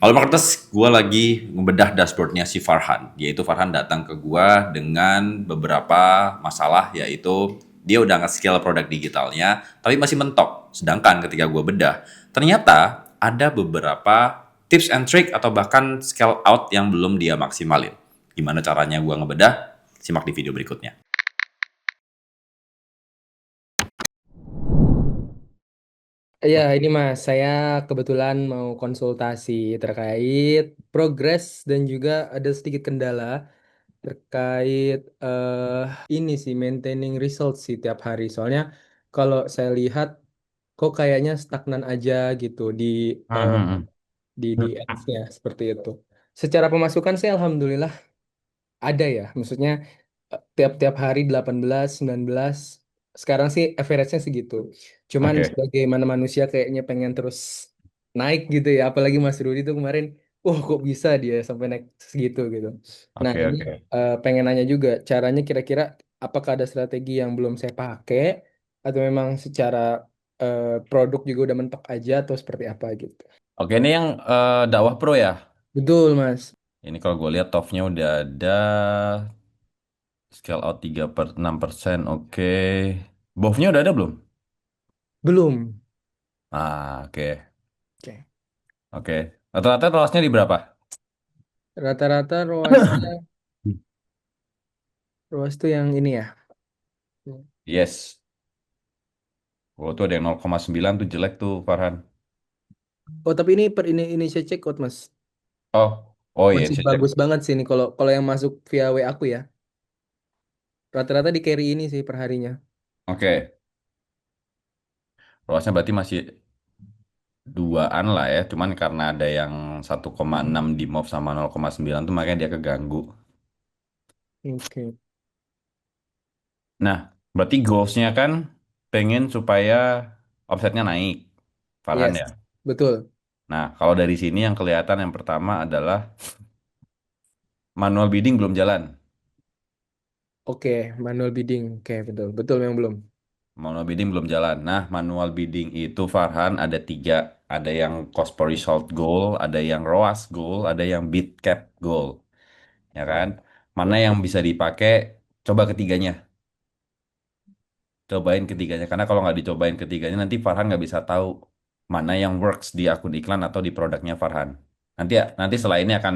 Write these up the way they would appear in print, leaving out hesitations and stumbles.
Halo marketers, gue lagi ngebedah dashboardnya si Farhan. Yaitu Farhan datang ke gue dengan beberapa masalah, yaitu dia udah nge-scale produk digitalnya, tapi masih mentok. Sedangkan ketika gue bedah, ternyata ada beberapa tips and trick atau bahkan scale out yang belum dia maksimalin. Gimana caranya gue ngebedah? Simak di video berikutnya. Ya, ini Mas, saya kebetulan mau konsultasi terkait progres dan juga ada sedikit kendala terkait ini sih maintaining results sih tiap hari. Soalnya kalau saya lihat kok kayaknya stagnan aja gitu eh, Hmm. di ads-nya seperti itu. Secara pemasukan sih alhamdulillah ada ya. Maksudnya tiap-tiap hari 18, 19. Sekarang sih average-nya segitu. Cuman Oke, sebagaimana manusia kayaknya pengen terus naik gitu ya. Apalagi Mas Rudi tuh kemarin, kok bisa dia sampai naik segitu gitu. Nah oke, ini oke. pengen nanya juga caranya kira-kira apakah ada strategi yang belum saya pakai atau memang secara produk juga udah mentok aja atau seperti apa gitu. Oke, ini yang dakwah pro ya. Betul Mas. Ini kalau gue lihat TOF-nya udah ada. Scale out 3/6%, oke. BOF-nya udah ada belum? Belum. Ah, oke. Oke. Oke. Rata-rata loss-nya di berapa? Rata-rata ROAS-nya, ROAS tuh yang ini ya. Yes. Oh, tuh ada yang 0,9 tuh jelek tuh, Farhan. Oh, tapi ini ini saya check out, Mas. Oh, oh iya, Masih saya cek. bagus banget sih ini kalau kalau yang masuk via W aku ya. Rata-rata di carry ini sih perharinya. Oke. Loss-nya berarti masih duaan lah ya. Cuman karena ada yang 1,6 di move sama 0,9 tuh makanya dia keganggu. Oke. Nah, berarti goals-nya kan pengen supaya omsetnya naik, Farhan Yes, ya. betul. Nah, kalau dari sini yang kelihatan yang pertama adalah manual bidding belum jalan. Oke, manual bidding. Oke, betul. Betul memang belum. Manual bidding belum jalan. Nah, manual bidding itu Farhan ada tiga. Ada yang cost per result goal, ada yang ROAS goal, ada yang bid cap goal. Ya kan? Mana Ya. yang bisa dipakai? Coba ketiganya. Cobain ketiganya. Karena kalau nggak dicobain ketiganya, nanti Farhan nggak bisa tahu mana yang works di akun iklan atau di produknya Farhan. Nanti ya, nanti setelah ini akan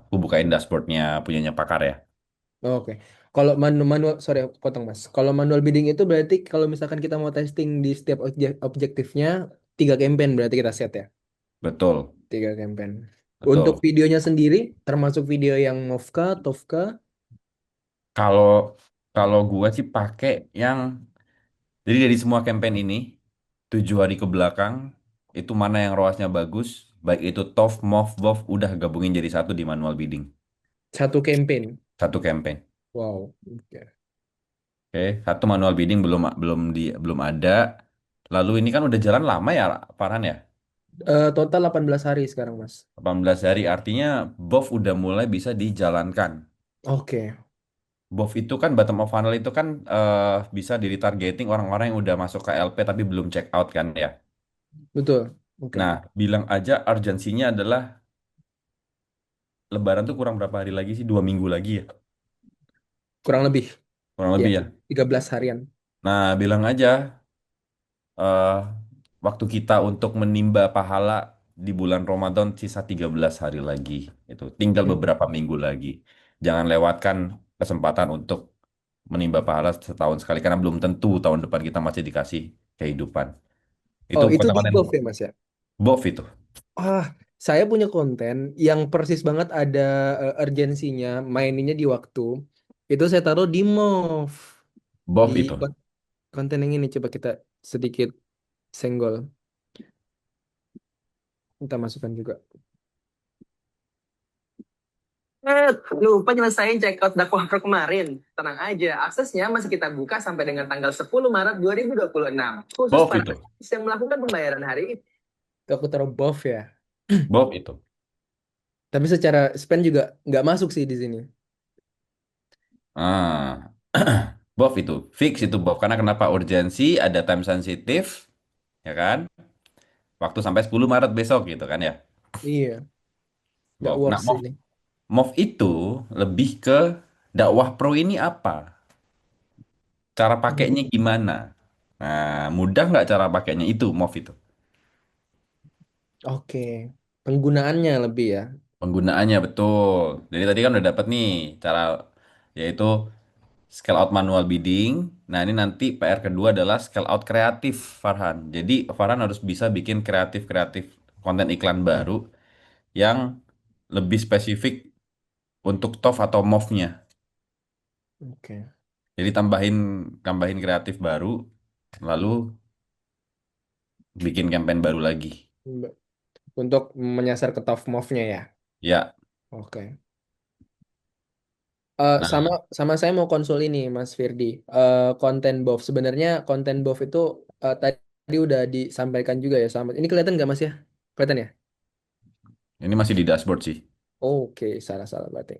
aku bukain dashboardnya punyanya Pakar ya. Oke. Kalau manual, sorry, aku potong Mas. Kalau manual bidding itu berarti kalau misalkan kita mau testing di setiap objektifnya, 3 campaign berarti kita set ya. Betul, 3 campaign. Untuk betul. videonya sendiri, termasuk video yang Movka, Tovka. Kalau kalau gua sih pakai yang jadi dari semua campaign ini 7 hari ke belakang itu mana yang ROAS-nya bagus, baik itu TOF, MOV, WOV udah gabungin jadi satu di manual bidding. Satu campaign. Satu campaign. Wow. Oke. Oke, satu manual bidding belum belum ada. Lalu ini kan udah jalan lama ya, Farhan ya? Total 18 hari sekarang, Mas. 18 hari artinya BOV udah mulai bisa dijalankan. Oke, BOV itu kan bottom of funnel itu kan bisa di retargeting orang-orang yang udah masuk ke LP tapi belum check out kan ya. betul. Oke, Nah, bilang aja urgensinya adalah Lebaran tuh kurang berapa hari lagi sih? 2 minggu lagi ya, kurang lebih. kurang Ya, lebih ya. 13 harian. Nah, bilang aja eh, waktu kita untuk menimba pahala di bulan Ramadan sisa 13 hari lagi. Itu tinggal Hmm. beberapa minggu lagi. Jangan lewatkan kesempatan untuk menimba pahala setahun sekali karena belum tentu tahun depan kita masih dikasih kehidupan. Itu Oh, itu di konten-konten Gov ya, Mas ya? BOV itu. Ah, saya punya konten yang persis banget ada urgensinya, maininnya di waktu. Itu saya taruh di Move. Di BOV itu. konten yang ini coba kita sedikit senggol. Kita masukkan juga. Lupa nyelesain checkout dakwah pro kemarin. Tenang aja, aksesnya masih kita buka sampai dengan tanggal 10 Maret 2026. Khusus BOV para itu. yang melakukan pembayaran hari ini. Itu aku taruh buff ya. BOV itu. Tapi secara spend juga nggak masuk sih di sini. Ah, BOV itu. Fix itu BOV. Karena kenapa? Urgensi, ada time sensitif, ya kan? Waktu sampai 10 Maret besok gitu kan ya. Iya, nggak MOV. Nah, works MOV, ini. MOV itu lebih ke dakwah pro ini apa? Cara pakainya Hmm. gimana? Nah, mudah nggak cara pakainya itu MOV itu? Oke, penggunaannya lebih ya. Penggunaannya betul. Jadi tadi kan udah dapet nih cara yaitu scale out manual bidding. Nah, ini nanti PR kedua adalah scale out kreatif, Farhan. Jadi Farhan harus bisa bikin kreatif-kreatif konten iklan baru yang lebih spesifik untuk TOF atau MOV-nya. Oke. Jadi tambahin tambahin kreatif baru, lalu bikin campaign baru lagi. Untuk menyasar ke top move-nya ya. Ya. Oke. Nah, Sama sama saya mau konsul ini Mas Firdi. Konten buff sebenarnya konten buff itu tadi udah disampaikan juga ya sama. Ini kelihatan nggak Mas ya? Kelihatan ya? ini masih di dashboard sih. Oke, salah-salah berarti.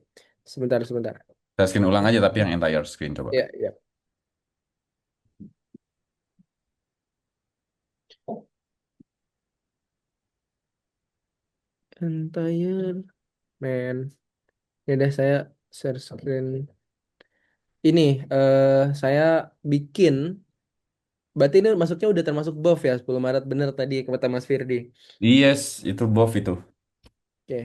Sebentar, sebentar. Saya screen ulang aja tapi yang entire screen coba. Ya, ya. Entire man. Ya deh saya share screen. Ini saya bikin. Berarti ini masuknya udah termasuk buff ya 10 Maret bener tadi kata Mas Firdi. Yes, itu buff itu. Oke.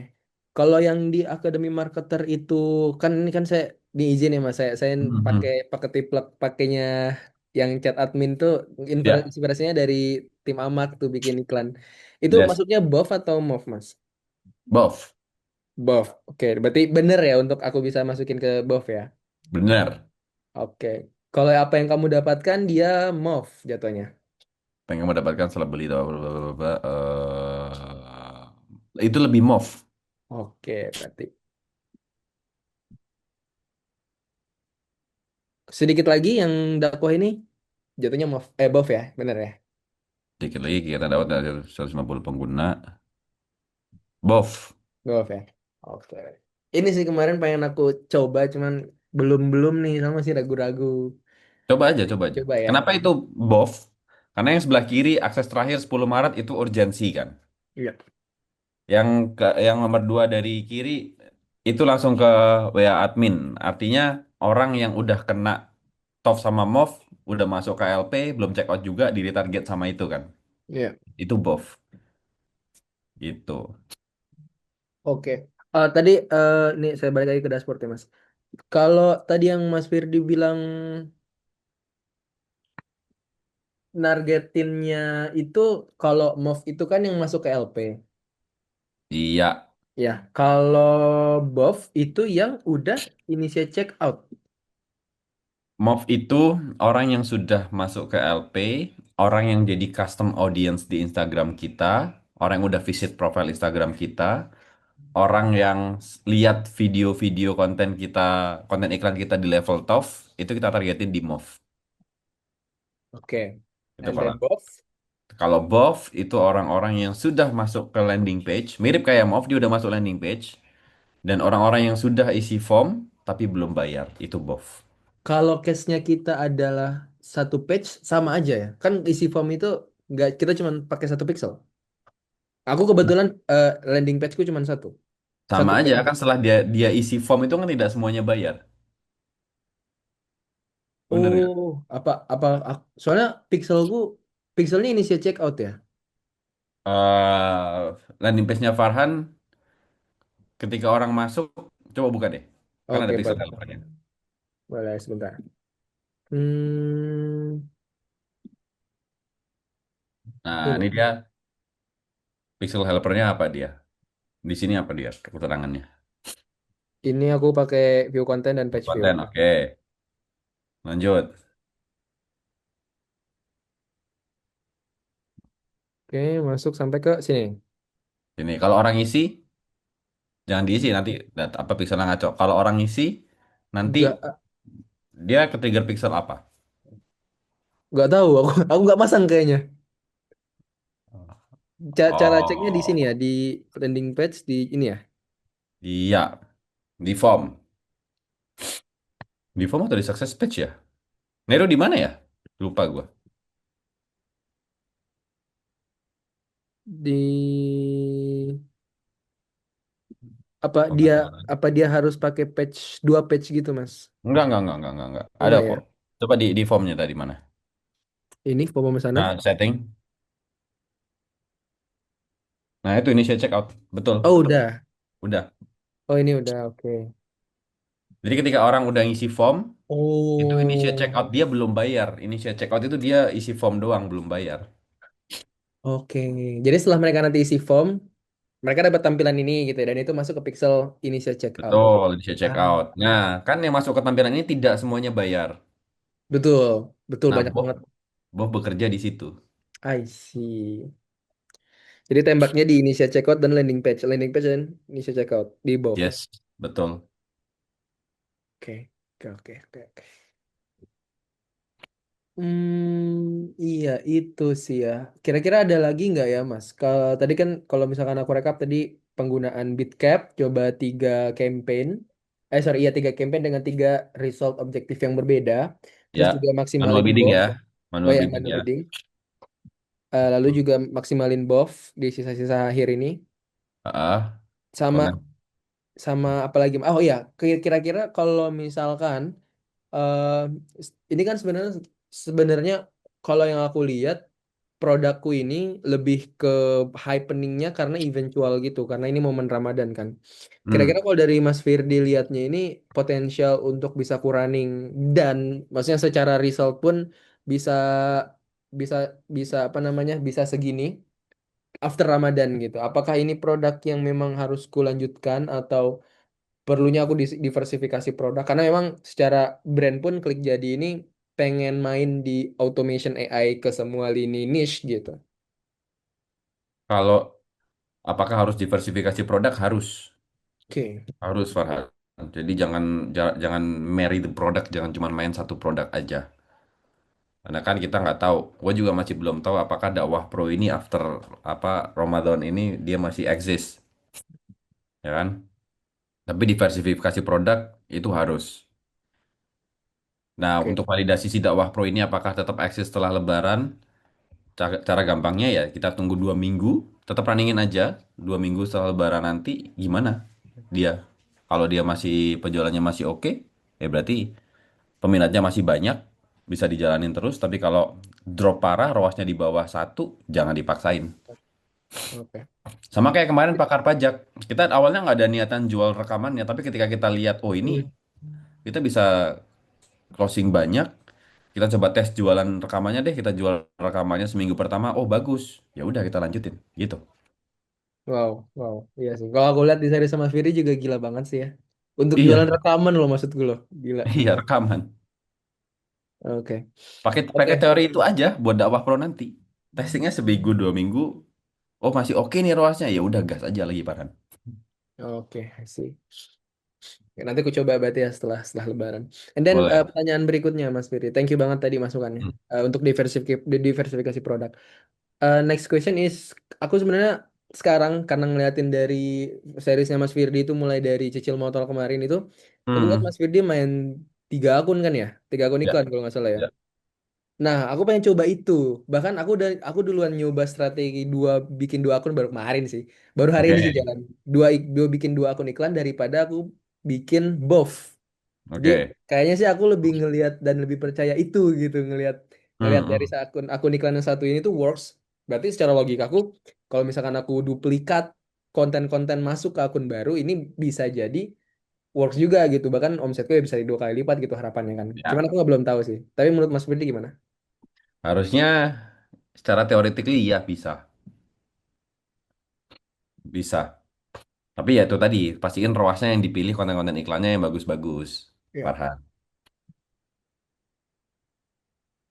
Kalau yang di Academy Marketer itu kan ini kan saya diizin ya Mas saya pakai Mhm. pakai tiplek pakainya yang chat admin tuh Ya, inspirasinya dari tim Amak tuh bikin iklan. Itu yes, masuknya buff atau move Mas? buff. Buff. Oke, berarti bener ya untuk aku bisa masukin ke buff ya. Bener. Oke. Kalau apa yang kamu dapatkan dia move jatuhnya. Pengen mendapatkan setelah beli itu lebih move. Oke, berarti sedikit lagi yang dakwah ini jatuhnya move buff ya, bener ya. Dikit lagi kita dapat dari 150 pengguna. Buff. Golf ya. Oke. Ini sih kemarin pengen aku coba, cuman belum nih, sama masih ragu-ragu. Coba aja, coba aja. Coba ya. Kenapa itu buff? Karena yang sebelah kiri akses terakhir 10 Maret itu urgensi kan. Iya. Yang nomor dua dari kiri itu langsung ke WA admin. Artinya orang yang udah kena TOF sama MOF udah masuk ke LP belum check out juga di retarget sama itu kan. Iya. Itu buff. Gitu. Oke. Tadi nih saya balik lagi ke dashboard ya Mas. Kalau tadi yang Mas Firdi bilang nargetinnya itu kalau move itu kan yang masuk ke LP. Iya, Ya, kalau buff itu yang udah initiate check out. MOF itu orang yang sudah masuk ke LP, orang yang jadi custom audience di Instagram kita, orang yang udah visit profile Instagram kita, orang yang lihat video-video konten kita, konten iklan kita di level top, itu kita targetin di MOF. Oke. Itu And then Farhan. buff. Kalau BOF itu orang-orang yang sudah masuk ke landing page, mirip kayak MOF, dia udah masuk landing page, dan orang-orang yang sudah isi form tapi belum bayar, itu BOF. Kalau case-nya kita adalah satu page sama aja ya. Kan isi form itu nggak kita cuma pakai satu pixel. Aku kebetulan landing page-ku cuma satu. Sama Satu aja page. kan setelah dia dia isi form itu kan tidak semuanya bayar. Bener nggak? Oh, soalnya pixelnya initiate check out ya. Landing page-nya Farhan ketika orang masuk, coba buka deh. Kan ada Oke, pixel boleh. helpernya. Boleh sebentar. Hmm, Nah, ini. ini dia pixel helpernya apa dia? Di sini apa dia keterangannya? Ini aku pakai view content dan page view. Konten, oke. Lanjut. Oke, masuk sampai ke sini. Ini kalau orang isi jangan diisi nanti apa pixelnya ngaco. Kalau orang isi nanti Nggak, dia ke trigger pixel apa? nggak tahu. Aku nggak pasang kayaknya. Cara ceknya di sini Oh, ya, di landing page di ini ya. iya, di form. Di form atau di success page ya? Nero di mana ya? Lupa gua. Di Apa dia pengaturan. apa dia harus pakai patch dua patch gitu, Mas? Enggak. Ada Enggak ya? kok. Coba di formnya tadi mana? Ini pemesanan. Nah, setting. Nah, itu initial checkout. Betul. Oh, udah. Udah. Oh, ini udah. Oke. Jadi ketika orang udah ngisi form, itu initial Oh, checkout dia belum bayar. Initial checkout itu dia isi form doang, belum bayar. oke. Jadi setelah mereka nanti isi form, mereka dapat tampilan ini gitu ya, dan itu masuk ke pixel initial checkout. Betul, initial Ah, checkout. Nah, kan yang masuk ke tampilan ini tidak semuanya bayar. betul, betul Nah, banyak banget. Boh bekerja di situ. I see. Jadi tembaknya di initial checkout dan landing page dan initial checkout di both. Yes, betul. Oke, oke. Iya itu sih ya. Kira-kira ada lagi nggak ya, Mas? Kalau tadi kan kalau misalkan aku rekap tadi penggunaan Bitcap coba tiga campaign. Sorry, iya tiga campaign dengan tiga result objektif yang berbeda. Terus Ya, juga manual maksimalin bidding buff. ya. Oh Manual ya, bidding manual ya. bidding. Lalu juga maksimalin buff di sisa-sisa akhir ini. Ah, Sama komen. sama apa lagi? Oh iya, kira-kira kalau misalkan eh ini kan sebenarnya sebenarnya kalau yang aku lihat produkku ini lebih ke happeningnya karena eventual gitu karena ini momen Ramadan kan. Kira-kira Hmm. kalau dari Mas Firdi lihatnya ini potensial untuk bisa ku running dan maksudnya secara result pun bisa bisa bisa apa namanya bisa segini after Ramadan gitu. Apakah ini produk yang memang harus ku lanjutkan atau perlunya aku diversifikasi produk karena memang secara brand pun Klik Jadi ini pengen main di automation AI ke semua lini niche gitu. Kalau apakah harus diversifikasi produk? Harus. Oke. Harus, Farhan. Jadi jangan marry the product, jangan cuma main satu produk aja. Karena kan kita nggak tahu. Gue juga masih belum tahu apakah dakwah pro ini after apa Ramadan ini dia masih eksis, ya kan? Tapi diversifikasi produk itu harus. Nah, Oke. untuk validasi si dakwah pro ini apakah tetap eksis setelah Lebaran? Cara gampangnya ya kita tunggu 2 minggu, tetap runningin aja 2 minggu setelah Lebaran nanti gimana dia? Kalau dia masih penjualannya masih oke, ya berarti peminatnya masih banyak, bisa dijalanin terus. Tapi kalau drop parah, ROAS-nya di bawah satu, jangan dipaksain. Oke. Sama kayak kemarin pakar pajak, kita awalnya nggak ada niatan jual rekamannya, tapi ketika kita lihat, oh ini Hmm. kita bisa closing banyak, kita coba tes jualan rekamannya deh, kita jual rekamannya seminggu pertama, oh bagus, ya udah kita lanjutin, gitu. Wow, wow. Iya sih. Kalau aku lihat di seri sama Firdi juga gila banget sih ya. Untuk jualan Iya, rekaman loh maksudku loh. Gila. iya rekaman. Oke. Pakai pakai Oke. teori itu aja buat dakwah pro nanti. Testingnya seminggu 2 minggu, oh masih oke nih ROAS-nya, ya udah gas aja lagi Farhan. Oke, I see. Oke, nanti aku coba berarti ya setelah Lebaran. And then Boleh. pertanyaan berikutnya Mas Firdi. Thank you banget tadi masukannya Hmm. untuk diversifikasi produk. Next question is, aku sebenarnya sekarang karena ngeliatin dari seriesnya Mas Firdi itu mulai dari cicil motor kemarin itu, aku lihat Hmm. Mas Firdi main tiga akun kan ya, tiga akun Ya, iklan kalau nggak salah ya. ya. Nah, aku pengen coba itu. Bahkan aku duluan nyoba strategi bikin dua akun baru kemarin sih. Baru hari Oke, ini sih jalan. Bikin dua akun iklan daripada aku bikin both. Jadi oke. kayaknya sih aku lebih ngelihat dan lebih percaya itu gitu ngelihat ngelihat dari Hmm. akun akun iklan yang satu ini tuh works. Berarti secara logika aku kalau misalkan aku duplikat konten-konten masuk ke akun baru ini bisa jadi works juga gitu. Bahkan omsetku ya bisa dua kali lipat gitu harapannya kan. Cuman Ya, aku nggak belum tahu sih. Tapi menurut Mas Firdi gimana? harusnya secara teoretically ya bisa, bisa. Tapi ya itu tadi, pastiin ROAS-nya yang dipilih konten-konten iklannya yang bagus-bagus, Ya. Farhan.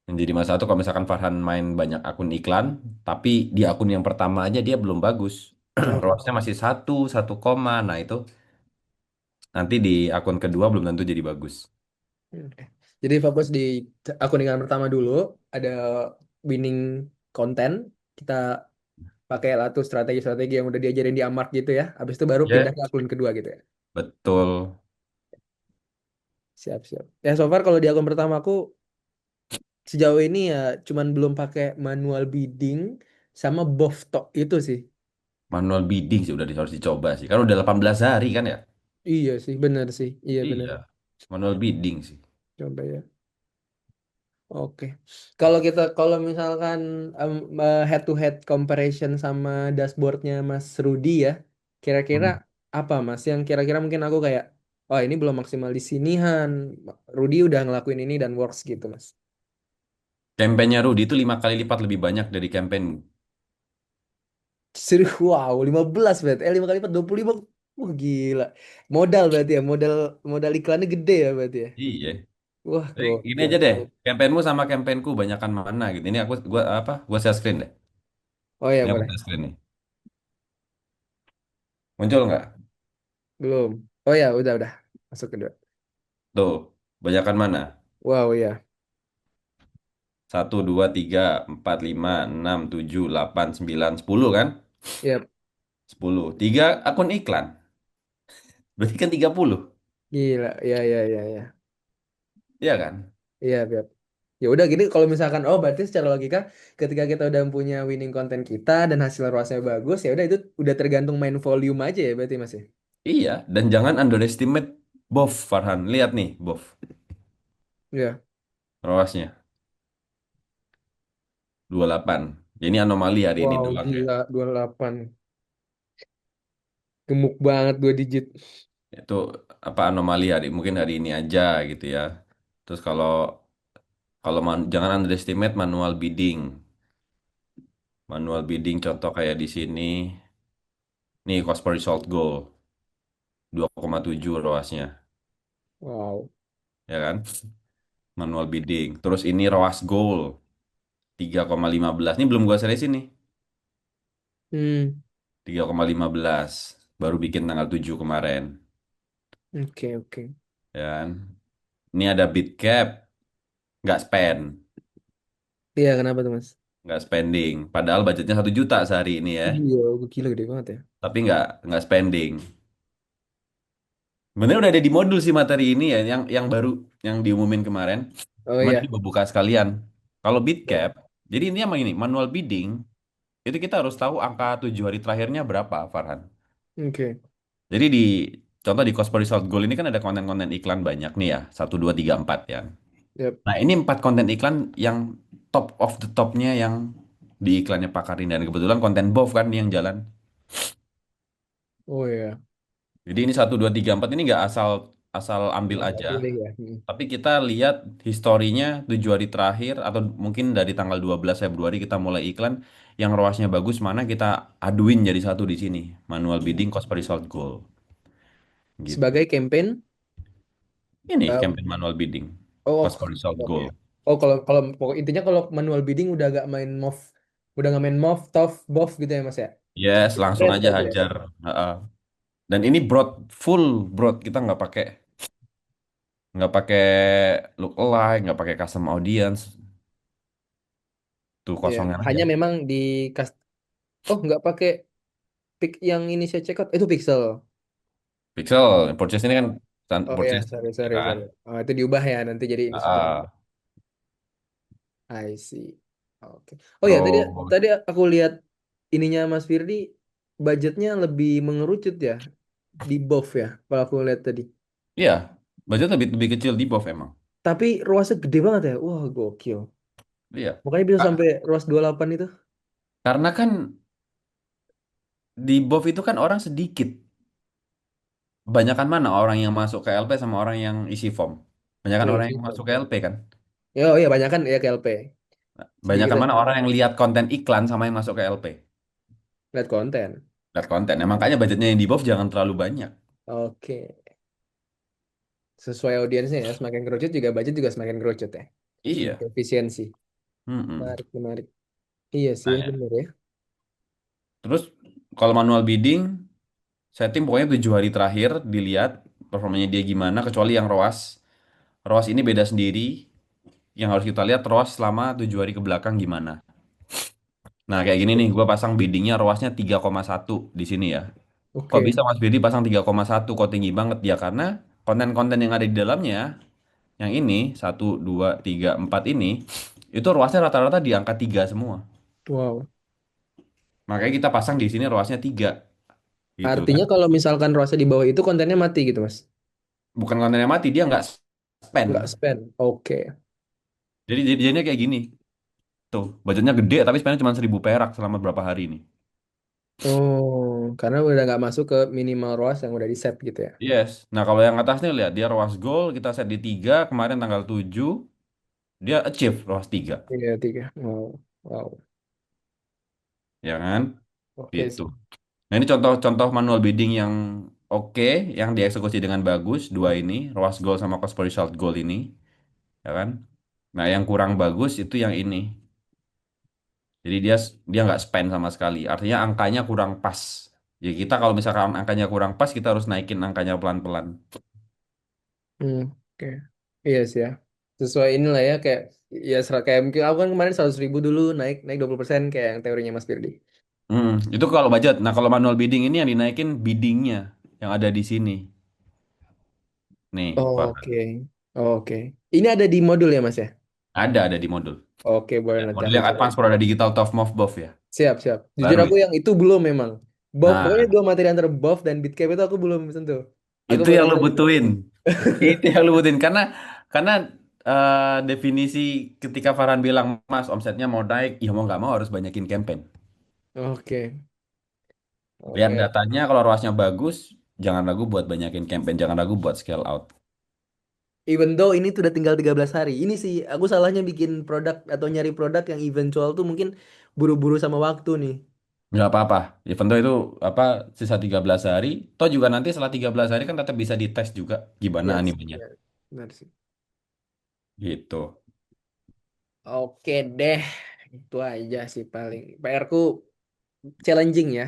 Yang jadi masalah tuh kalau misalkan Farhan main banyak akun iklan, tapi di akun yang pertama aja dia belum bagus. ROAS-nya masih satu koma. Nah itu nanti di akun kedua belum tentu jadi bagus. Oke. Jadi fokus di akun iklan pertama dulu, ada winning konten, kita pakai lah tuh strategi-strategi yang udah diajarin di Amart gitu ya. Habis itu baru pindah Ya, ke akun kedua gitu ya. betul. Siap, siap. Ya so far kalau di akun pertama aku sejauh ini ya cuman belum pakai manual bidding sama Bovtok itu sih. Manual bidding sih udah harus dicoba sih. Kan udah 18 hari kan ya? Iya sih, benar sih. Iya benar. Iya. Manual bidding sih. Coba ya. Oke. Kalau misalkan head to head comparison sama dashboardnya Mas Rudi ya, kira-kira Hmm. apa Mas yang kira-kira mungkin aku kayak, oh ini belum maksimal di sini Han, Rudi udah ngelakuin ini dan works gitu Mas. Kampanyenya Rudy itu 5 kali lipat lebih banyak dari kampanye. Serius, wow, 15 berarti. 5 kali lipat 25. Wah gila. Modal berarti ya, modal modal iklannya gede ya berarti ya. Iya. Wah, Jadi gini gokil. aja deh, kampanyemu sama kampanyku banyakan mana gitu. Ini gua apa? Gua share screen deh. Oh ya Ini aku boleh. share screen nih. Muncul nggak? Belum. Oh ya, udah. Masuk kedua. Tuh, banyakan mana? Wow ya. 1, 2, 3, 4, 5, 6, 7, 8, 9, 10 kan? Ya, 10. 3 akun iklan. Berarti kan 30. gila. Ya. Iya kan? Iya, Beb. Ya udah gini kalau misalkan berarti secara logika ketika kita udah punya winning content kita dan hasil ROAS-nya bagus ya udah itu udah tergantung main volume aja ya berarti Mas ya. Iya, dan jangan underestimate BOF Farhan. Lihat nih, BOF. Iya. ROAS-nya 28. Ini anomali hari ini Wow, doang ya. gila 28. Gemuk banget 2 digit. Itu apa anomali hari mungkin hari ini aja gitu ya. Terus kalau kalau jangan underestimate manual bidding. Manual bidding contoh kayak di sini. Nih cost per result goal 2,7 ROAS-nya, Wow. ya kan? Manual bidding. Terus ini ROAS goal 3,15. Ini belum gua serius ini. Hmm, 3,15. Baru bikin tanggal 7 kemarin, oke. ya kan? Ini ada bid cap, nggak spend, Iya, kenapa tuh Mas? nggak spending. Padahal budgetnya 1 juta sehari ini ya, Iya, gila gede banget ya. tapi nggak spending. Sebenarnya udah ada di modul sih materi ini ya, yang baru yang diumumin kemarin. Oh Cuman iya. coba buka sekalian. Kalau bid cap, jadi ini emang ini manual bidding itu kita harus tahu angka 7 hari terakhirnya berapa, Farhan. Oke. Jadi di contoh di cost per result goal ini kan ada konten-konten iklan banyak nih ya, 1, 2, 3, 4 ya. Yap. Nah ini 4 konten iklan yang top of the topnya yang di iklannya Pak Karin dan kebetulan konten BOF kan yang jalan. Oh iya. Jadi ini 1, 2, 3, 4 ini nggak asal asal ambil Asal aja. pilih ya. Hmm. Tapi kita lihat historinya 7 hari terakhir atau mungkin dari tanggal 12 Februari kita mulai iklan yang ROAS-nya bagus mana kita aduin jadi satu di sini. Manual bidding cost per result goal gitu. Sebagai campaign. Ini um, campaign manual bidding oh, cost per result oke. goal. Oh, kalau kalau intinya kalau manual bidding udah gak main MOV, TOF, BOF gitu ya Mas ya. Yes, langsung Spread aja berarti ya. hajar. Heeh. Dan ini broad, full broad. Kita nggak pakai look alike, nggak pakai custom audience. Tuh Iya, kosongnya aja. hanya memang di kas nggak pakai pick yang ini saya check out itu pixel. Pixel, purchase ini kan Oh ya, purchase, ya kan? sorry. Oh, itu diubah ya nanti jadi ini seperti itu. Heeh. I see. Oke. Oh ya, tadi Terus, tadi aku lihat ininya Mas Firdi budgetnya lebih mengerucut ya di BOF ya, kalau aku lihat tadi. iya, budget lebih lebih kecil di BOF emang. Tapi ruasnya gede banget ya. Wah, gokil. Iya. Makanya bisa Ka- sampai ruas 28 itu. Karena kan di BOF itu kan orang sedikit. Banyakan mana orang yang masuk ke LP sama orang yang isi form? Banyakan Iya orang sih. yang masuk ke LP kan? Ya, oh iya banyak kan ya KLP. Sedikit Banyakan aja mana orang yang lihat konten iklan sama yang masuk ke LP? lihat konten. Lihat konten. Nah, makanya budgetnya yang di BOF jangan terlalu banyak. Oke. Sesuai audiensnya ya, semakin kerucut juga budget juga semakin kerucut ya. Iya. Efisiensi. Mm-mm. Menarik. Iya sih Nah, ya, ya. bener ya. Terus kalau manual bidding, setting pokoknya 7 hari terakhir dilihat performanya dia gimana, kecuali yang ROAS. ROAS ini beda sendiri. Yang harus kita lihat ROAS selama 7 hari ke belakang gimana. Nah, kayak gini nih, gue pasang biddingnya ROASnya 3,1 di sini ya. Kok Oke. bisa Mas Bidi pasang 3,1? Kok tinggi banget ya? Karena konten-konten yang ada di dalamnya, yang ini, 1, 2, 3, 4 ini, itu ROASnya rata-rata di angka 3 semua. Wow. Makanya kita pasang di sini ROAS-nya 3 gitu kan. Artinya kalau misalkan ROAS di bawah itu kontennya mati gitu, Mas. Bukan kontennya mati, dia nggak spend. Nggak spend. Oke. Jadi jadinya kayak gini. Tuh, budgetnya gede tapi spendnya cuma 1.000 perak selama berapa hari ini. Oh, karena udah nggak masuk ke minimal ROAS yang udah di set gitu ya. Yes. Nah, kalau yang atas nih lihat, dia ROAS goal kita set di 3 kemarin tanggal 7 dia achieve ROAS 3, Iya, tiga. Wow. Wow. ya kan? Oke Gitu. sih. Nah, ini contoh-contoh manual bidding yang oke, yang dieksekusi dengan bagus, dua ini, ROAS goal sama cost per result goal ini, ya kan? Nah, yang kurang bagus itu yang ini. Jadi dia nggak spend sama sekali. Artinya angkanya kurang pas. Ya kita kalau misalkan angkanya kurang pas, kita harus naikin angkanya pelan-pelan. Hmm, oke. Iya sih ya. Sesuai inilah ya kayak ya kayak mungkin aku kan kemarin 100.000 dulu naik naik 20% kayak yang teorinya Mas Firdi. Itu kalau budget. Nah, kalau manual bidding ini yang dinaikin biddingnya yang ada di sini. Nih, Pak. Oke. Oke. Ini ada di modul ya Mas ya? Ada di modul. Oke, boleh Ya, nanti modul aku yang cobain. advance Pro ada digital top move buff ya. Siap, siap. Jujur Baru aku ya. yang itu belum memang. Buff, pokoknya Nah, dua materi antara buff dan bitcap itu aku belum sentuh. Aku itu baru yang lu coba. butuhin. Itu yang lu butuhin karena definisi ketika Farhan bilang, "Mas, omsetnya mau naik, ya mau nggak mau harus banyakin campaign." Oke. Lihat Oke. datanya kalau ROAS-nya bagus, jangan ragu buat banyakin campaign, jangan ragu buat scale out. Even though ini tuh udah tinggal 13 hari. Ini sih aku salahnya bikin produk atau nyari produk yang eventual tuh mungkin buru-buru sama waktu nih. Nggak apa-apa. Even though itu apa sisa 13 hari, toh juga nanti setelah 13 hari kan tetap bisa dites juga gimana Iya sih. animenya. Iya. Benar sih. Gitu. Oke deh. Itu aja sih paling. PR ku challenging ya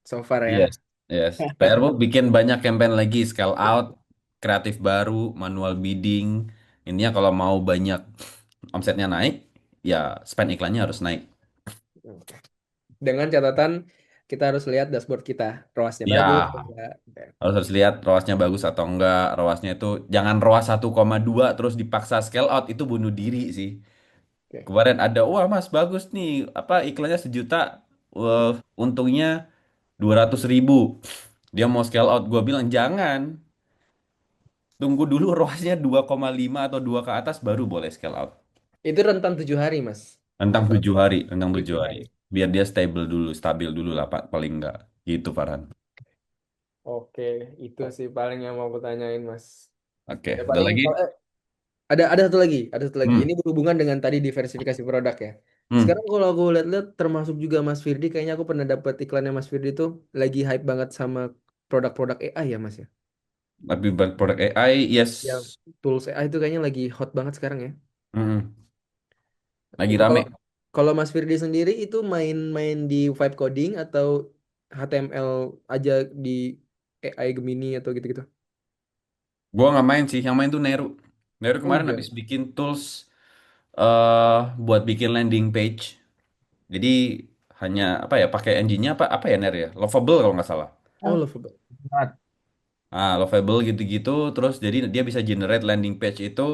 so far ya. Yes. Yes. PR bu bikin banyak campaign lagi, scale out, kreatif baru, manual bidding. Intinya kalau mau banyak omsetnya naik, ya spend iklannya harus naik. Oke. Dengan catatan kita harus lihat dashboard kita. ROAS-nya bagus atau Ya, enggak. Oke. harus lihat ROAS-nya bagus atau enggak. ROAS-nya itu jangan ROAS 1,2 terus dipaksa scale out itu bunuh diri sih. Oke. Kemarin ada, wah mas bagus nih, apa iklannya 1 juta, wah, untungnya 200.000. Dia mau scale out, gue bilang jangan. Tunggu dulu ROAS-nya 2,5 atau 2 ke atas baru boleh scale out. Itu rentan 7 hari, Mas. Tentang Atau 7 hari, tentang tujuh tujuh hari. hari. Biar dia stable dulu, stabil dulu lah Pak, paling enggak. Gitu Farhan. Oke, itu sih paling yang mau aku tanyain, Mas. Oke, Ya ada paling lagi? ada satu lagi, ada satu lagi. Hmm. Ini berhubungan dengan tadi diversifikasi produk ya. Hmm. Sekarang kalau aku lihat-lihat termasuk juga Mas Firdi, kayaknya aku pernah dapat iklannya Mas Firdi tuh lagi hype banget sama produk-produk AI ya, Mas ya. Lebih buat produk AI, yes. Yang tools AI itu kayaknya lagi hot banget sekarang ya. Hmm. Lagi Kalau rame. kalau Mas Firdi sendiri itu main-main di vibe coding atau HTML aja di AI Gemini atau gitu-gitu? Gua nggak main sih, yang main tuh Neru. Neru Oh kemarin iya. habis bikin tools eh buat bikin landing page. Jadi hanya apa ya, pakai engine-nya apa ya Ner ya? Lovable kalau nggak salah. Oh, Lovable. Ah, Lovable gitu-gitu. Terus jadi dia bisa generate landing page itu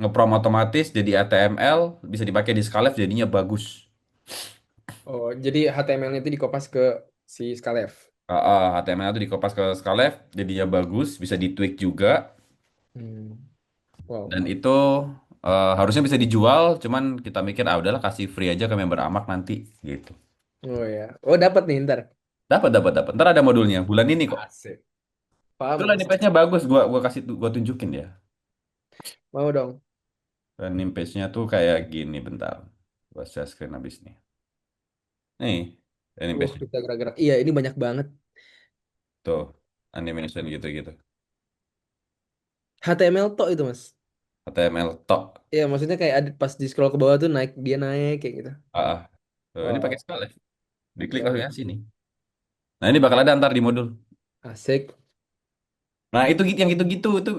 ngeprom otomatis jadi HTML, bisa dipakai di Scarlett jadinya bagus. Oh, jadi HTML-nya itu dikopas ke si Skalev. HTML itu dikopas ke Scarlett jadinya bagus, bisa ditweak juga. Hmm. Wow. Dan itu harusnya bisa dijual, cuman kita mikir ah udahlah kasih free aja ke member Amak nanti gitu. Oh ya. Oh, dapat nih ntar. Dapat dapat dapat. Ntar ada modulnya bulan ini kok. Asik. Itu Paham, landing Mas. page-nya bagus, gua kasih gua tunjukin ya. Mau dong. Landing page-nya tuh kayak gini bentar. Gua share screen habis nih. Nih, landing page-nya. Kita gerak-gerak. Iya, ini banyak banget. Tuh, animation gitu-gitu. HTML tok itu, Mas. HTML tok. Iya, maksudnya kayak ada pas di scroll ke bawah tuh naik dia naik kayak gitu. Ah, ah. Tuh, ini pakai Wow. Scarlett. Diklik Keren. langsung ya sini. Nah, ini bakal ada ntar di modul. Asik. Nah, itu yang gitu-gitu itu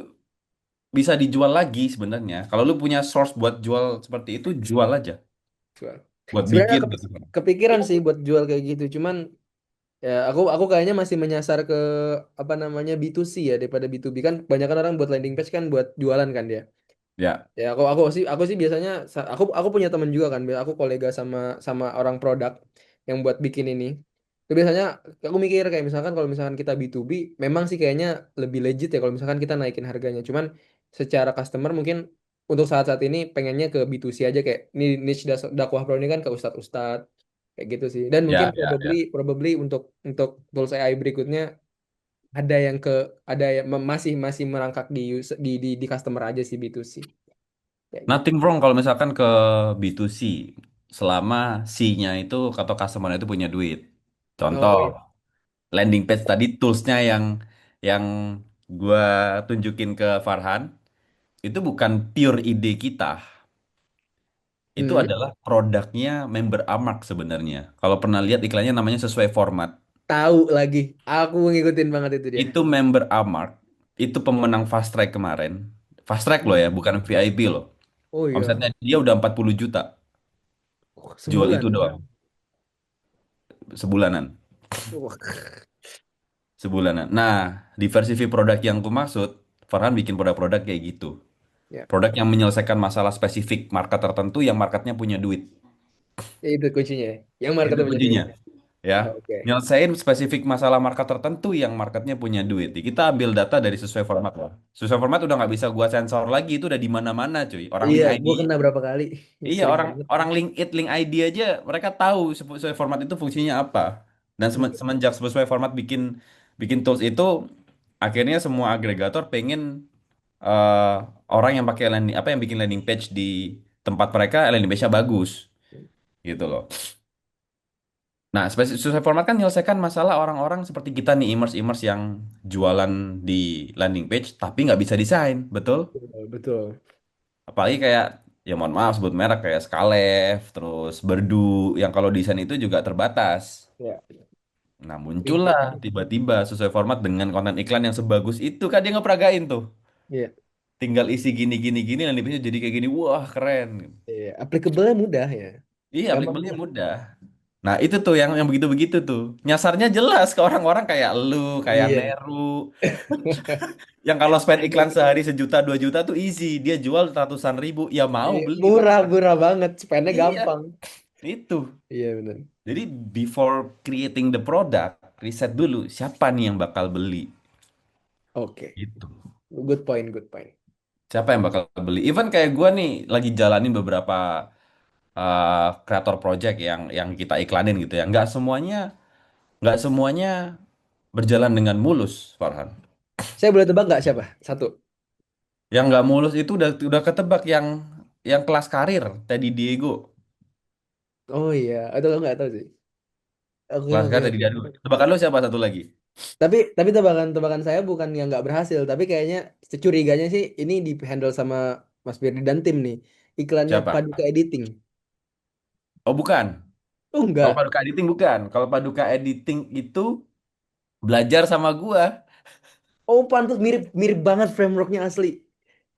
bisa dijual lagi sebenarnya. Kalau lu punya source buat jual seperti itu, jual aja. Jual. Buat Sebenarnya bikin gitu. kepikiran sih buat jual kayak gitu. Cuman ya aku kayaknya masih menyasar ke apa namanya B2C ya daripada B2B kan kebanyakan orang buat landing page kan buat jualan kan dia. Ya, Ya aku sih biasanya aku punya temen juga kan, aku kolega sama sama orang produk yang buat bikin ini. Itu biasanya aku mikir kayak misalkan kalau misalkan kita B2B memang sih kayaknya lebih legit ya kalau misalkan kita naikin harganya. Cuman secara customer mungkin untuk saat-saat ini pengennya ke B2C aja kayak ini niche dakwah pro ini kan ke ustadz-ustadz kayak gitu sih. Dan mungkin Ya, ya, probably ya. probably untuk tools AI berikutnya ada yang ke ada yang masih masih merangkak di customer aja sih B2C kayak gitu. Nothing wrong kalau misalkan ke B2C selama C-nya itu atau customer itu punya duit. Oh Contoh, iya. landing page tadi toolsnya yang gua tunjukin ke Farhan itu bukan pure ide kita. Itu Hmm. adalah produknya member Amark sebenarnya. Kalau pernah lihat iklannya namanya sesuai format. Tahu lagi. Aku ngikutin banget itu dia. Itu member Amark, itu pemenang Fast Track kemarin. Fast Track loh ya, bukan VIP loh. Oh iya. Omsetnya dia udah 40 juta Oh, jual sebulan. itu doang sebulanan. Wah. Sebulanan. Nah, diversifi produk yang ku maksud, Farhan bikin produk-produk kayak gitu. Ya. Produk yang menyelesaikan masalah spesifik market tertentu yang marketnya punya duit. Ya, itu kuncinya ya. Yang Itu marketnya punya duit. kuncinya. Ya, Oke. nyelesain spesifik masalah market tertentu yang marketnya punya duit. Kita ambil data dari sesuai format lah. Sesuai format udah nggak bisa gua sensor lagi, itu udah di mana-mana cuy. Orang Iya, link ID, gua kena berapa kali. iya Sering orang banget. orang link it, link ID aja mereka tahu sesuai format itu fungsinya apa. Dan Iya. semenjak sesuai format bikin bikin tools itu, akhirnya semua agregator pengen eh, orang yang pakai landing apa yang bikin landing page di tempat mereka landing page-nya bagus gitu loh. Nah, sesuai format kan menyelesaikan masalah orang-orang seperti kita nih, imers-imers yang jualan di landing page tapi nggak bisa desain, betul? Betul, betul. Apalagi kayak, ya mohon maaf sebut merek kayak Skalev, terus Berdu, yang kalau desain itu juga terbatas. Ya. Nah, Ribet. muncullah tiba-tiba sesuai format dengan konten iklan yang sebagus itu, kan dia ngeperagain tuh. Iya. Tinggal isi gini-gini-gini, landing page jadi kayak gini, wah keren. Iya. Applicable-nya mudah ya. Iya, Gampang applicable-nya banget. mudah. Nah, itu tuh yang begitu-begitu tuh. Nyasarnya jelas ke orang-orang kayak lu, kayak Iya. Meru. Yang kalau spend iklan sehari 1 juta 2 juta tuh easy. Dia jual ratusan ribu. Ya mau Iya. beli Murah, mereka. murah banget. Spendnya Iya, gampang. itu. Iya benar. Jadi before creating the product, riset dulu siapa nih yang bakal beli. Oke. Gitu. Good point, good point. Siapa yang bakal beli? Even kayak gue nih lagi jalanin beberapa kreator project yang kita iklanin gitu ya. Nggak semuanya berjalan dengan mulus, Farhan. Saya boleh tebak nggak siapa? Satu. Yang nggak mulus itu udah ketebak yang kelas karir, Teddy Diego. Oh iya. Atau nggak tahu sih. Oke, Kelas oke, karir Teddy oke. Diego. Tebakan lu siapa satu lagi? Tapi tebakan saya bukan yang nggak berhasil, tapi kayaknya securiganya sih ini di handle sama Mas Firdi dan tim nih. Iklannya Siapa? Paduka Editing. Oh bukan. Oh Kalau enggak. Paduka Editing bukan. Kalau Paduka Editing itu belajar sama gua. Oh pantas mirip mirip banget frameworknya asli.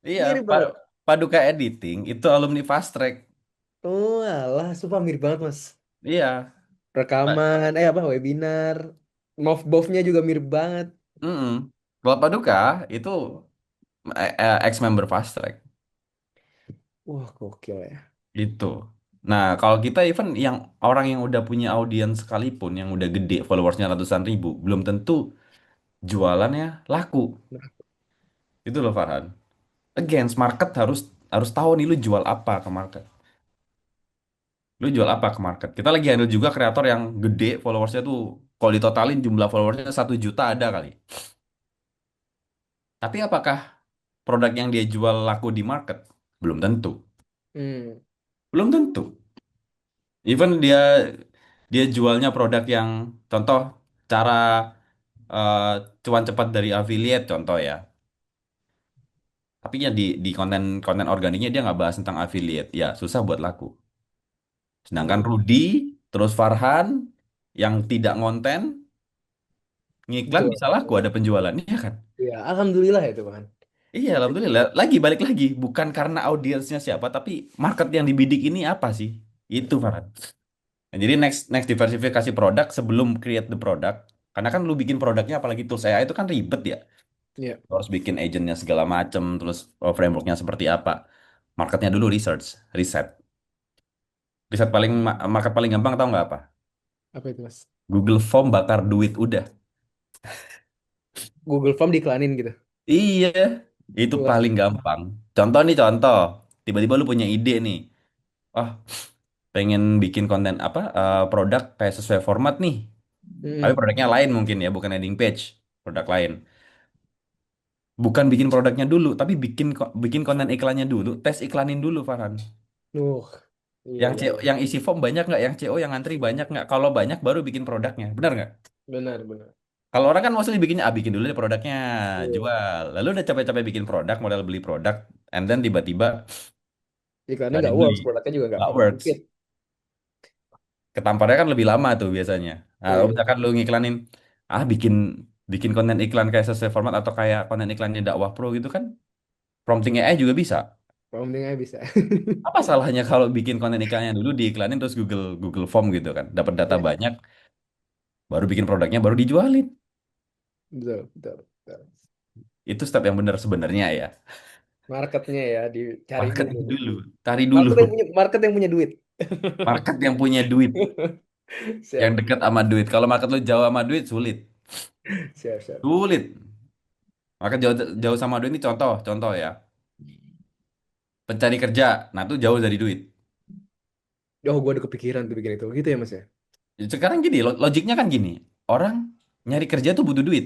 Iya, Mirip banget. Paduka Editing itu alumni Fast Track. Oh alah, sumpah mirip banget mas. Iya. Rekaman, apa webinar, moveboffnya juga mirip banget. Mm-mm. Kalau Paduka itu ex-member Fast Track. Wah gokil ya. Gitu. Nah, kalau kita even yang orang yang udah punya audiens sekalipun, yang udah gede followersnya ratusan ribu, belum tentu jualannya laku. Itu loh Farhan. Against market harus harus tahu nih lu jual apa ke market. Lu jual apa ke market. Kita lagi handle juga kreator yang gede followersnya tuh, kalau ditotalin jumlah followersnya 1 juta ada kali. Tapi apakah produk yang dia jual laku di market? Belum tentu. Hmm, Belum tentu. Even dia jualnya produk yang contoh cara eh, cuan cepat dari affiliate contoh ya. Tapi ya di konten konten organiknya dia nggak bahas tentang affiliate. Ya susah buat laku. Sedangkan iya. Rudy terus Farhan yang tidak ngonten ngiklan Betul. bisa laku ada penjualannya kan. Ya, alhamdulillah ya itu kan. Iya, alhamdulillah. Balik lagi, bukan karena audiensnya siapa, tapi market yang dibidik ini apa sih? Itu Farhan. Nah, jadi next next diversifikasi produk sebelum create the product. Karena kan lu bikin produknya apalagi tools AI itu kan ribet ya. Iya. Lu harus bikin agentnya segala macem, terus frameworknya seperti apa. Marketnya dulu research, riset. Riset paling market paling gampang tahu nggak apa? Apa itu mas? Google Form bakar duit udah. Google Form diiklanin gitu. Iya, itu Wah. paling gampang. Contoh nih contoh, tiba-tiba lu punya ide nih. Oh, pengen bikin konten apa produk kayak sesuai format nih. Tapi Mm-mm. produknya lain mungkin ya, bukan landing page, produk lain. Bukan bikin produknya dulu, tapi bikin konten iklannya dulu. Tes iklanin dulu, Farhan. Uh, iya Yang iya CO, iya. yang isi form banyak nggak? Yang CO yang antri banyak nggak? Kalau banyak baru bikin produknya, benar nggak? Benar benar. Kalau orang kan mostly bikinnya, bikin dulu deh produknya, Iya. jual. Lalu udah capek-capek bikin produk, modal beli produk, and then tiba-tiba Iklannya nggak ada nggak yang beli, works, produknya juga nggak nggak nggak works. compete. Ketamparnya kan lebih lama tuh biasanya. Nah, kalau Iya. misalkan lu ngiklanin, bikin bikin konten iklan kayak sesuai format atau kayak konten iklannya dakwah pro gitu kan, prompting AI juga bisa. Promptingnya bisa. Apa salahnya kalau bikin konten iklannya dulu diiklanin terus Google Google Form gitu kan, dapat data Iya. banyak, baru bikin produknya, baru dijualin. Betul betul betul. Itu step yang benar sebenarnya ya. Marketnya ya dicari dulu. Marketing dulu, cari Market dulu. yang punya duit. Market yang punya duit, yang Siap dekat sama duit. Kalau market lu jauh sama duit, sulit. siap siap. Sulit. Market jauh jauh sama duit ini contoh, contoh ya. Pencari kerja, nah itu jauh dari duit. Oh, gue ada kepikiran tuh bikin itu. Gitu ya Mas ya? Sekarang gini, logiknya kan gini. Orang nyari kerja tuh butuh duit.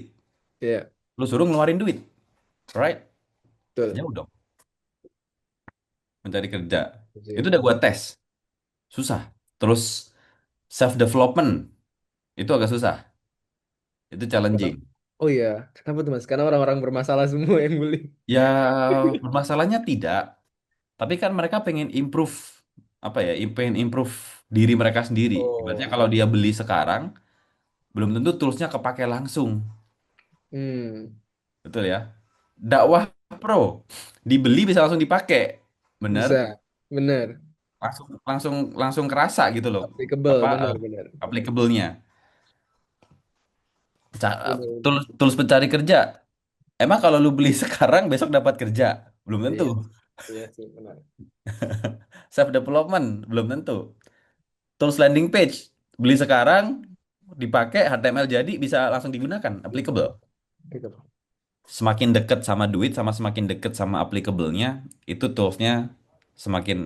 Iya, Lu suruh ngeluarin duit, right? betul. Jauh dong mencari kerja. Itu Sih. udah gua tes, susah. Terus self development itu agak susah. Itu challenging. Oh iya, kenapa tuh Mas? Karena orang-orang bermasalah semua yang beli. Ya, bermasalahnya tidak, tapi kan mereka pengen improve apa ya? Pengen improve diri mereka sendiri. Ibaratnya Oh, kalau dia beli sekarang, belum tentu toolsnya kepake langsung. hmm, Betul ya? Dakwah Pro dibeli bisa langsung dipakai. Bener? bisa, bener, Langsung langsung langsung kerasa gitu loh applicable, apa bener, bener, applicable-nya. bener. Tools pencari kerja. Emang kalau lu beli sekarang besok dapat kerja? Belum tentu. Iya, iya sih, benar. Self development belum tentu. Tools landing page beli sekarang dipakai HTML jadi bisa langsung digunakan, applicable. Applicable. Semakin deket sama duit sama semakin deket sama applicable-nya, itu toolsnya semakin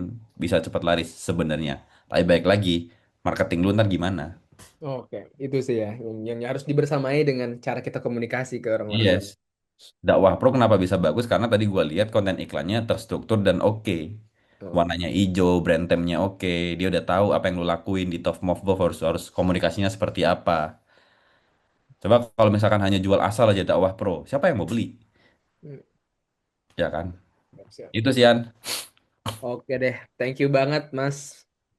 bisa cepat laris sebenarnya. Tapi baik lagi, marketing lu ntar gimana? Oke, itu sih ya, yang harus dibersamai dengan cara kita komunikasi ke orang-orang. Yes. Dakwah Pro kenapa bisa bagus? Karena tadi gua lihat konten iklannya terstruktur dan oke. Oh, Warnanya hijau, brand theme-nya oke. Dia udah tahu apa yang lu lakuin di top of Move harus harus komunikasinya seperti apa. Coba kalau misalkan hanya jual asal aja Dakwah Pro, siapa yang mau beli? hmm, Ya kan? siap, siap. Itu sih An. Oke deh, thank you banget Mas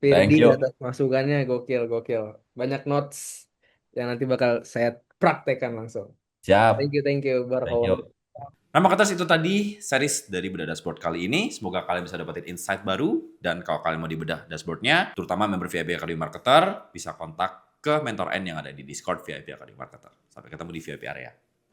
Firdi Thank you. atas masukannya, gokil, gokil. Banyak notes yang nanti bakal saya praktekkan langsung. Siap. Thank you, Thank Barakallah. you. Nah, Marketers itu tadi series dari Bedah Dashboard kali ini. Semoga kalian bisa dapetin insight baru. Dan kalau kalian mau dibedah dashboardnya, terutama member VIP Academy Marketer, bisa kontak ke Mentor N yang ada di Discord VIP Academy Marketer. Sampai ketemu di VIP area.